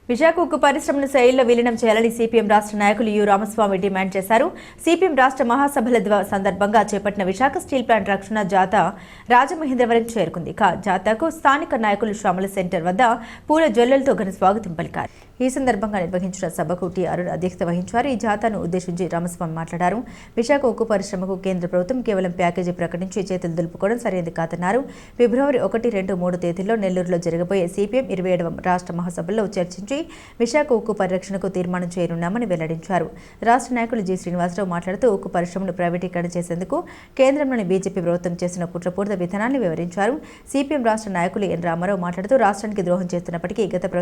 విశాఖ ఉక్కు పరిశ్రమను శైలిలో విలీనం చేయాలని సిపిఎం రాష్ట్ర నాయకులు యు రామస్వామి డిమాండ్ చేశారు. సిపిఎం రాష్ట్ర మహాసభల సందర్భంగా చేపట్టిన విశాఖ స్టీల్ ప్లాంట్ రక్షణ జాథా రాజమహేంద్రవరం చేరుకుంది. జాథాకు స్థానిక నాయకులు శ్యామల సెంటర్ వద్ద పూల జొల్లలతో ఘన స్వాగతం పలికారు. ఈ సందర్భంగా నిర్వహించిన సభకు టి అరుణ్ అధ్యక్షత వహించారు. ఈ జాథాను ఉద్దేశించి రామస్వామి మాట్లాడారు. విశాఖ ఉక్కు పరిశ్రమకు కేంద్ర ప్రభుత్వం కేవలం ప్యాకేజీ ప్రకటించి చేతులు దులుపుకోవడం సరైనది కాదన్నారు. ఫిబ్రవరి 1, 2, 3 తేదీల్లో నెల్లూరులో జరగబోయే సిపిఎం 27వ రాష్ట్ర మహాసభల్లో చర్చించి విశాఖ ఉక్కు పరిరక్షణకు తీర్మానం చేయనున్నామని వెల్లడించారు. రాష్ట్ర నాయకులు జి శ్రీనివాసరావు మాట్లాడుతూ ఉక్కు పరిశ్రమను ప్రైవేటీకరణ చేసేందుకు కేంద్రంలోని బీజేపీ ప్రభుత్వం చేసిన కుట్రపూరిత విధానాన్ని వివరించారు. సిపిఎం రాష్ట్ర నాయకులు ఎన్ రామారావు మాట్లాడుతూ రాష్ట్రానికి ద్రోహం చేస్తున్నప్పటికీ గత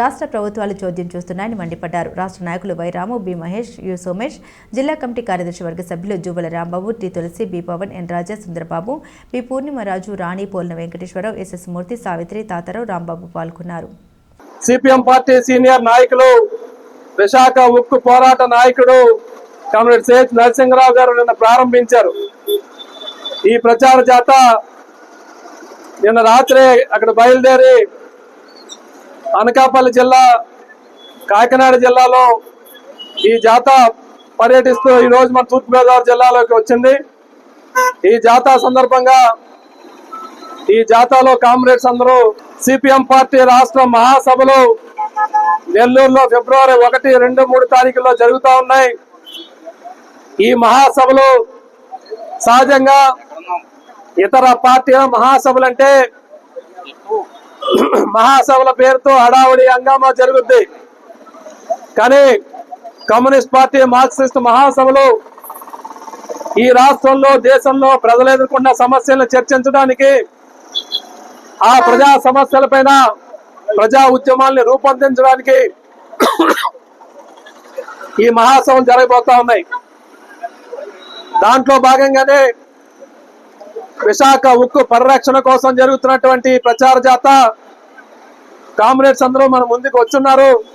రాష్ట్ర ప్రభుత్వాలు చోద్యం చూస్తున్నాయని మండిపడ్డారు. రాష్ట్ర నాయకులు Y Ramu, B Mahesh, U Somesh, జిల్లా కమిటీ కార్యదర్శి వర్గ సభ్యులు Juvvala Rambabu, T Tulasi, B Pavan, N Raja, Sundarababu, B Purnimaraju, Rani, Polna Venkateswararao, S S Murthy, Savitri, Tatarao, Rambabu పాల్గొన్నారు. సిపిఎం పార్టీ సీనియర్ నాయకులు, విశాఖ ఉక్కు పోరాట నాయకుడు కామ్రేడ్ సేత్ నరసింహరావు గారు నిన్న ప్రారంభించారు. ఈ ప్రచార జాత నిన్న రాత్రి అక్కడ బయలుదేరి అనకాపల్లి జిల్లా, కాకినాడ జిల్లాలో ఈ జాత పర్యటిస్తూ ఈ రోజు మన తూర్పుగోదావరి జిల్లాలోకి వచ్చింది. ఈ జాతా సందర్భంగా ఈ జాతాలో కామ్రేడ్స్ అందరూ సిపిఎం పార్టీ రాష్ట్ర మహాసభలు నెల్లూరులో ఫిబ్రవరి 1, 2, 3 తారీఖుల్లో జరుగుతూ ఉన్నాయి. ఈ మహాసభలు సహజంగా ఇతర పార్టీల మహాసభలు అంటే మహాసభల పేరుతో హడావుడి హంగామా జరుగుద్ది. కానీ కమ్యూనిస్ట్ పార్టీ మార్క్సిస్ట్ మహాసభలు ఈ రాష్ట్రంలో, దేశంలో ప్రజలు ఎదుర్కొన్న సమస్యలను చర్చించడానికి, ఆ ప్రజా సమస్యలపైన ప్రజా ఉద్యమాల్ని రూపొందించడానికి ఈ మహాసభలు జరగబోతా ఉన్నాయి. దాంట్లో భాగంగానే విశాఖ ఉక్కు పరిరక్షణ కోసం జరుగుతున్నటువంటి ప్రచార జాత కామ్రేడ్స్ అందరూ మన ముందుకు వచ్చున్నారు.